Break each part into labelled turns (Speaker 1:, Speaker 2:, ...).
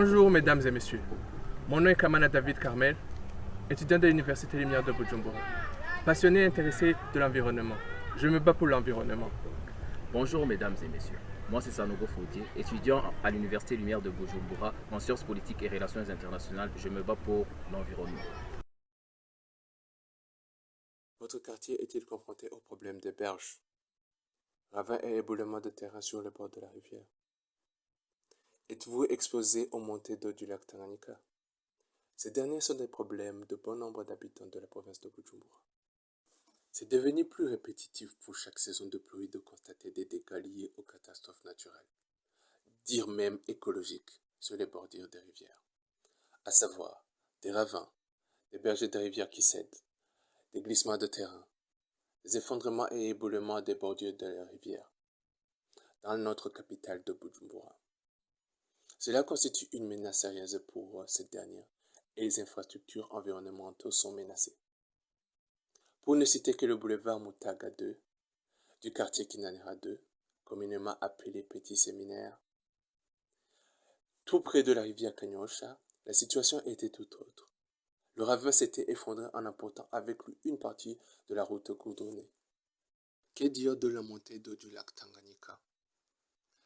Speaker 1: Bonjour mesdames et messieurs, mon nom est Kamana David Carmel, étudiant de l'Université Lumière de Bujumbura, passionné et intéressé de l'environnement. Je me bats pour l'environnement.
Speaker 2: Bonjour mesdames et messieurs, moi c'est Sanogo Faudier, étudiant à l'Université Lumière de Bujumbura en sciences politiques et relations internationales. Je me bats pour l'environnement.
Speaker 3: Votre quartier est-il confronté au problème des berges, ravins et éboulements de terrain sur le bord de la rivière? Êtes-vous exposé aux montées d'eau du lac Tanganyika? Ces derniers sont des problèmes de bon nombre d'habitants de la province de Bujumbura. C'est devenu plus répétitif pour chaque saison de pluie de constater des dégâts liés aux catastrophes naturelles, dire même écologiques, sur les bordures des rivières, à savoir des ravins, des berges de rivières qui cèdent, des glissements de terrain, des effondrements et éboulements des bordures de la rivière, dans notre capitale de Bujumbura. Cela constitue une menace sérieuse pour cette dernière et les infrastructures environnementales sont menacées. Pour ne citer que le boulevard Mutaga 2, du quartier Kinanira 2, communément appelé Petit Séminaire, tout près de la rivière Kanyosha, la situation était tout autre. Le ravin s'était effondré en emportant avec lui une partie de la route goudronnée. Que dire de la montée d'eau du lac Tanganyika?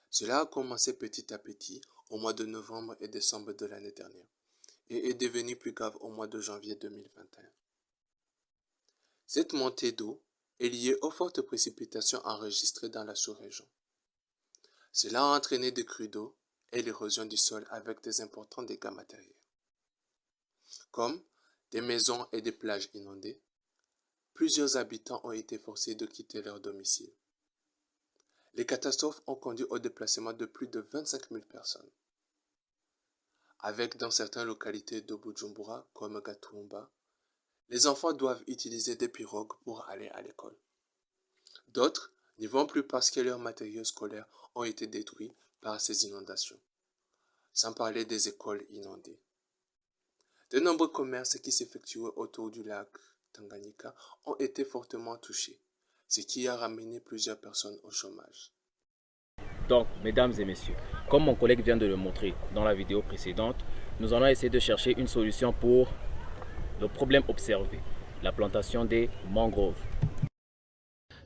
Speaker 3: Cela a commencé petit à petit au mois de novembre et décembre de l'année dernière et est devenu plus grave au mois de janvier 2021. Cette montée d'eau est liée aux fortes précipitations enregistrées dans la sous-région. Cela a entraîné des crues d'eau et l'érosion du sol avec des importants dégâts matériels, comme des maisons et des plages inondées. Plusieurs habitants ont été forcés de quitter leur domicile. Les catastrophes ont conduit au déplacement de plus de 25 000 personnes. Avec dans certaines localités de Bujumbura, comme Gatumba, les enfants doivent utiliser des pirogues pour aller à l'école. D'autres n'y vont plus parce que leurs matériaux scolaires ont été détruits par ces inondations, sans parler des écoles inondées. De nombreux commerces qui s'effectuaient autour du lac Tanganyika ont été fortement touchés, ce qui a ramené plusieurs personnes au chômage.
Speaker 2: Donc, mesdames et messieurs, comme mon collègue vient de le montrer dans la vidéo précédente, nous allons essayer de chercher une solution pour le problème observé, la plantation des mangroves.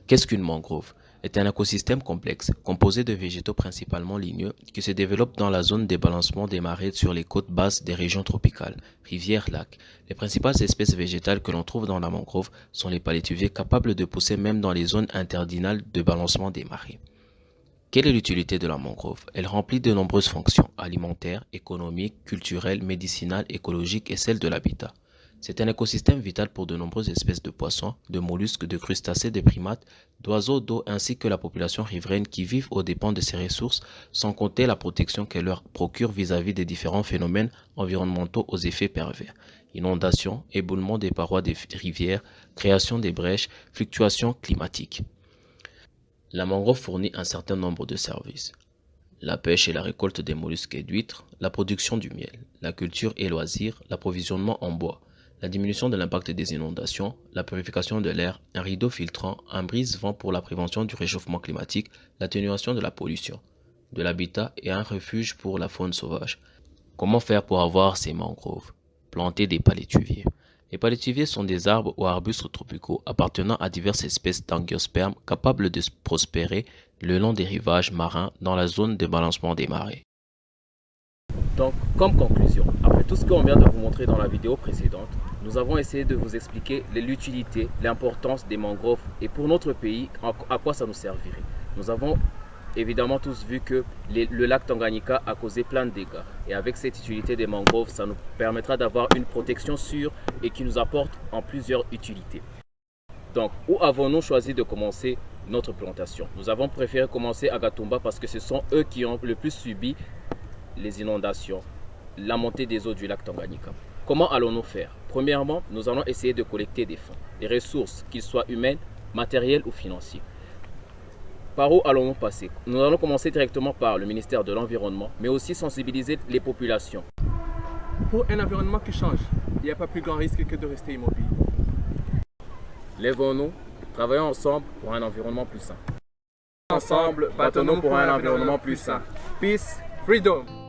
Speaker 2: Qu'est-ce qu'une mangrove? C'est un écosystème complexe, composé de végétaux principalement ligneux, qui se développe dans la zone des balancements des marées sur les côtes basses des régions tropicales, rivières, lacs. Les principales espèces végétales que l'on trouve dans la mangrove sont les palétuviers capables de pousser même dans les zones interdinales de balancement des marées. Quelle est l'utilité de la mangrove? Elle remplit de nombreuses fonctions alimentaires, économiques, culturelles, médicinales, écologiques et celles de l'habitat. C'est un écosystème vital pour de nombreuses espèces de poissons, de mollusques, de crustacés, de primates, d'oiseaux d'eau ainsi que la population riveraine qui vivent aux dépens de ces ressources, sans compter la protection qu'elle leur procure vis-à-vis des différents phénomènes environnementaux aux effets pervers. Inondations, éboulement des parois des rivières, création des brèches, fluctuations climatiques. La mangrove fournit un certain nombre de services. La pêche et la récolte des mollusques et d'huîtres, la production du miel, la culture et loisirs, l'approvisionnement en bois, la diminution de l'impact des inondations, la purification de l'air, un rideau filtrant, un brise-vent pour la prévention du réchauffement climatique, l'atténuation de la pollution, de l'habitat et un refuge pour la faune sauvage. Comment faire pour avoir ces mangroves? Planter des palétuviers. Les palétuviers sont des arbres ou arbustes tropicaux appartenant à diverses espèces d'angiospermes capables de prospérer le long des rivages marins dans la zone de balancement des marées. Donc, comme conclusion, après tout ce qu'on vient de vous montrer dans la vidéo précédente, nous avons essayé de vous expliquer l'utilité, l'importance des mangroves et pour notre pays, à quoi ça nous servirait. Nous avons évidemment tous vu que le lac Tanganyika a causé plein de dégâts. Et avec cette utilité des mangroves, ça nous permettra d'avoir une protection sûre et qui nous apporte en plusieurs utilités. Donc, où avons-nous choisi de commencer notre plantation? Nous avons préféré commencer à Gatumba parce que ce sont eux qui ont le plus subi les inondations, la montée des eaux du lac Tanganyika. Comment allons-nous faire? Premièrement, nous allons essayer de collecter des fonds, des ressources, qu'ils soient humaines, matérielles ou financières. Par où allons-nous passer? Nous allons commencer directement par le ministère de l'Environnement, mais aussi sensibiliser les populations.
Speaker 1: Pour un environnement qui change, il n'y a pas plus grand risque que de rester immobile.
Speaker 2: Lèvons-nous, travaillons ensemble pour un environnement plus sain.
Speaker 1: Ensemble, battons-nous pour un environnement plus sain. Peace, freedom.